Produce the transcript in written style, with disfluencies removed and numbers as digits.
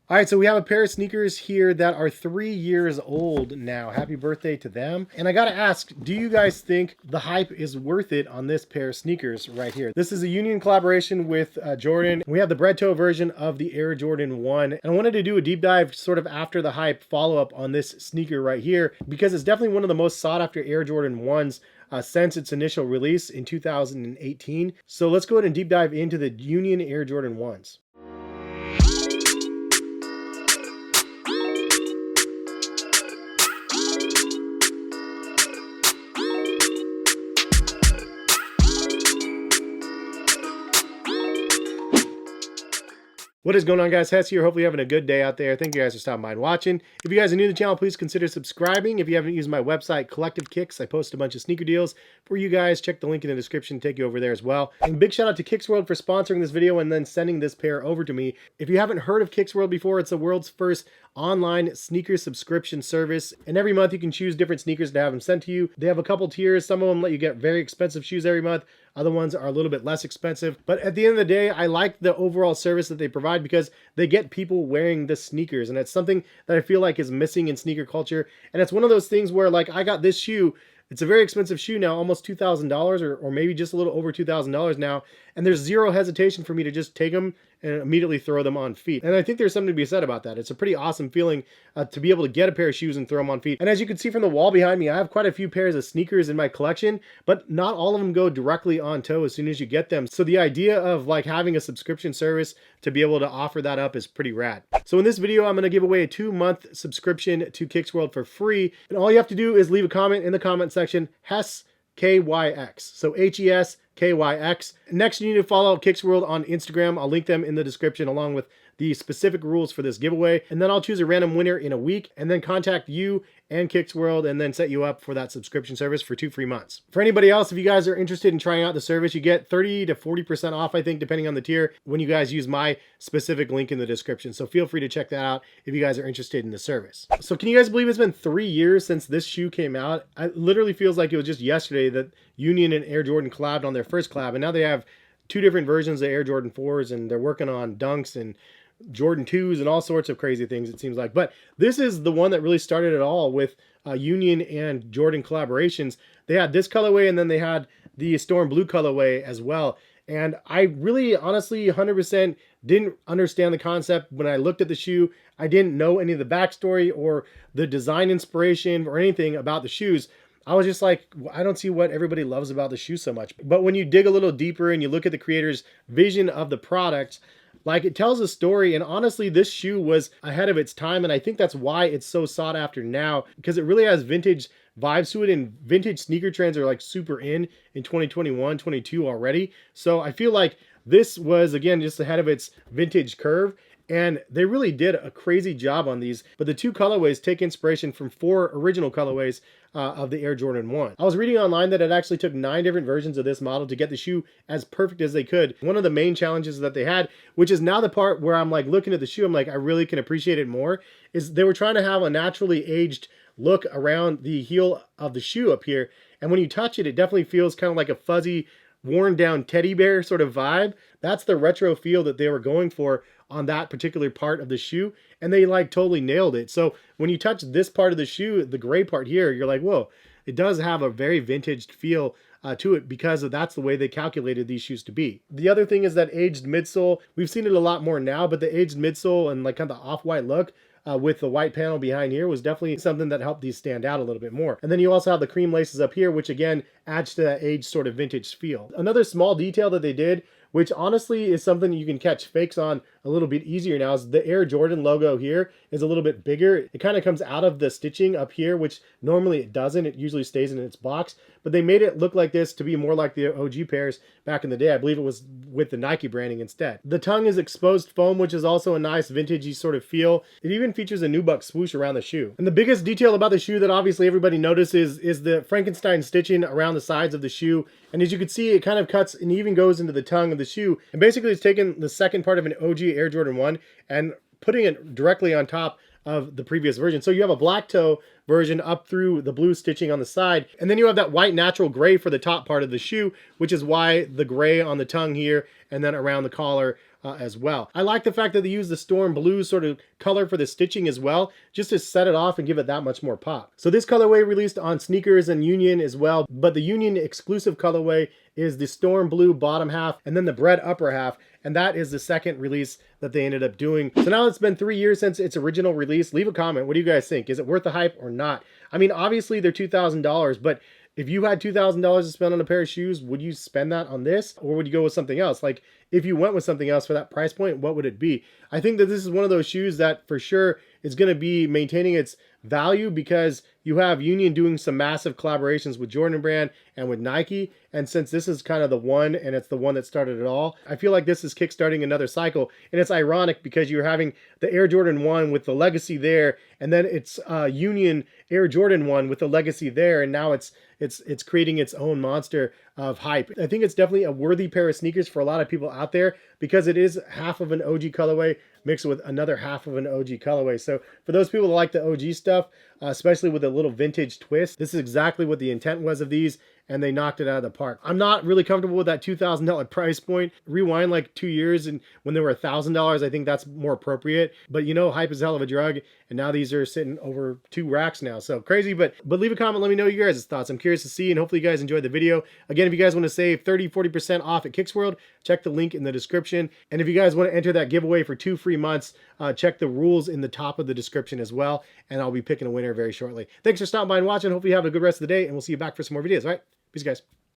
All right, so we have a pair of sneakers here that are 3 years old now. Happy birthday to them. And I gotta ask, do you guys think the hype is worth it on this pair of sneakers right here? This is a Union collaboration with Jordan. We have the bread toe version of the Air Jordan 1. And I wanted to do a deep dive sort of after the hype follow-up on this sneaker right here, because it's definitely one of the most sought after Air Jordan 1s since its initial release in 2018. So let's go ahead and deep dive into the Union Air Jordan 1s. What is going on, guys? Hess here. Hopefully you're having a good day out there. Thank you guys for stopping by and watching. If you guys are new to the channel, please consider subscribing. If you haven't used my website, Collective Kicks, I post a bunch of sneaker deals for you guys. Check the link in the description, take you over there as well. And big shout out to KYXWORLD for sponsoring this video and then sending this pair over to me. If you haven't heard of KYXWORLD before, it's the world's first online sneaker subscription service. And every month you can choose different sneakers to have them sent to you. They have a couple tiers. Some of them let you get very expensive shoes every month. Other ones are a little bit less expensive. But at the end of the day, I like the overall service that they provide because they get people wearing the sneakers. And it's something that I feel like is missing in sneaker culture. And it's one of those things where, like, I got this shoe. It's a very expensive shoe now, almost $2,000 or maybe just a little over $2,000 now. And there's zero hesitation for me to just take them and immediately throw them on feet. And I think there's something to be said about that. It's a pretty awesome feeling to be able to get a pair of shoes and throw them on feet. And as you can see from the wall behind me, I have quite a few pairs of sneakers in my collection, but not all of them go directly on toe as soon as you get them. So the idea of like having a subscription service to be able to offer that up is pretty rad. So in this video, I'm going to give away a 2-month subscription to KYXWORLD for free. And all you have to do is leave a comment in the comment section, HES KYX. So HES KYX. Next, you need to follow KYXWORLD on Instagram. I'll link them in the description along with the specific rules for this giveaway. And then I'll choose a random winner in a week and then contact you and KYXWORLD and then set you up for that subscription service for 2 free months. For anybody else, if you guys are interested in trying out the service, you get 30 to 40% off, I think, depending on the tier, when you guys use my specific link in the description. So feel free to check that out if you guys are interested in the service. So can you guys believe it's been 3 years since this shoe came out? It literally feels like it was just yesterday that Union and Air Jordan collabed on their first collab, and now they have 2 different versions of Air Jordan 4s, and they're working on Dunks and Jordan 2s and all sorts of crazy things, it seems like. But this is the one that really started it all with Union and Jordan collaborations. They had this colorway, and then they had the Storm Blue colorway as well. And I really, honestly, 100% didn't understand the concept when I looked at the shoe. I didn't know any of the backstory or the design inspiration or anything about the shoes. I was just like, I don't see what everybody loves about the shoe so much. But when you dig a little deeper and you look at the creator's vision of the product, like, it tells a story. And honestly, this shoe was ahead of its time. And I think that's why it's so sought after now, because it really has vintage vibes to it, and vintage sneaker trends are like super in 2021, 22 already. So I feel like this was, again, just ahead of its vintage curve. And they really did a crazy job on these. But the 2 colorways take inspiration from 4 original colorways of the Air Jordan 1. I was reading online that it actually took 9 different versions of this model to get the shoe as perfect as they could. One of the main challenges that they had, which is now the part where I'm like looking at the shoe, I'm like, I really can appreciate it more, is they were trying to have a naturally aged look around the heel of the shoe up here. And when you touch it, it definitely feels kind of like a fuzzy, worn down teddy bear sort of vibe. That's the retro feel that they were going for on that particular part of the shoe, and they like totally nailed it. So when you touch this part of the shoe, the gray part here, you're like, whoa, it does have a very vintage feel to it, because that's the way they calculated these shoes to be. The other thing is that aged midsole. We've seen it a lot more now, but the aged midsole and like kind of the off-white look with the white panel behind here was definitely something that helped these stand out a little bit more. And then you also have the cream laces up here, which again adds to that aged sort of vintage feel. Another small detail that they did, which honestly is something you can catch fakes on a little bit easier now, is the Air Jordan logo here is a little bit bigger. It kind of comes out of the stitching up here, which normally it doesn't. It usually stays in its box, but they made it look like this to be more like the OG pairs back in the day. I believe it was with the Nike branding instead. The tongue is exposed foam, which is also a nice vintagey sort of feel. It even features a nubuck swoosh around the shoe. And the biggest detail about the shoe that obviously everybody notices is the Frankenstein stitching around the sides of the shoe. And as you can see, it kind of cuts and even goes into the tongue of the shoe. And basically it's taken the second part of an OG Air Jordan 1 and putting it directly on top of the previous version. So you have a black toe version up through the blue stitching on the side, and then you have that white natural gray for the top part of the shoe, which is why the gray on the tongue here and then around the collar as well. I like the fact that they use the storm blue sort of color for the stitching as well, just to set it off and give it that much more pop. So this colorway released on sneakers and Union as well, but the Union exclusive colorway is the storm blue bottom half and then the bread upper half, and that is the second release that they ended up doing. So now it's been 3 years since its original release. Leave a comment. What do you guys think? Is it worth the hype or not? I mean, obviously they're $2,000, but if you had $2,000 to spend on a pair of shoes, would you spend that on this, or would you go with something else? Like, if you went with something else for that price point, what would it be? I think that this is one of those shoes that for sure is going to be maintaining its value, because you have Union doing some massive collaborations with Jordan Brand and with Nike. And since this is kind of the one, and it's the one that started it all, I feel like this is kickstarting another cycle. And it's ironic because you're having the Air Jordan 1 with the legacy there, and then it's Union Air Jordan 1 with the legacy there, and now it's creating its own monster of hype. I think it's definitely a worthy pair of sneakers for a lot of people out there, because it is half of an OG colorway mixed with another half of an OG colorway. So for those people that like the OG stuff, especially with a little vintage twist, this is exactly what the intent was of these, and they knocked it out of the park. I'm not really comfortable with that $2,000 price point. Rewind like 2 years, and when they were $1,000, I think that's more appropriate. But you know, hype is a hell of a drug, and now these are sitting over 2 racks now. So crazy, but leave a comment, let me know your guys' thoughts. I'm curious to see, and hopefully you guys enjoyed the video. Again, if you guys want to save 30-40% off at KYXWORLD, check the link in the description. And if you guys want to enter that giveaway for 2 free months, check the rules in the top of the description as well, and I'll be picking a winner very shortly. Thanks for stopping by and watching. Hopefully you have a good rest of the day, and we'll see you back for some more videos. All right, peace, guys.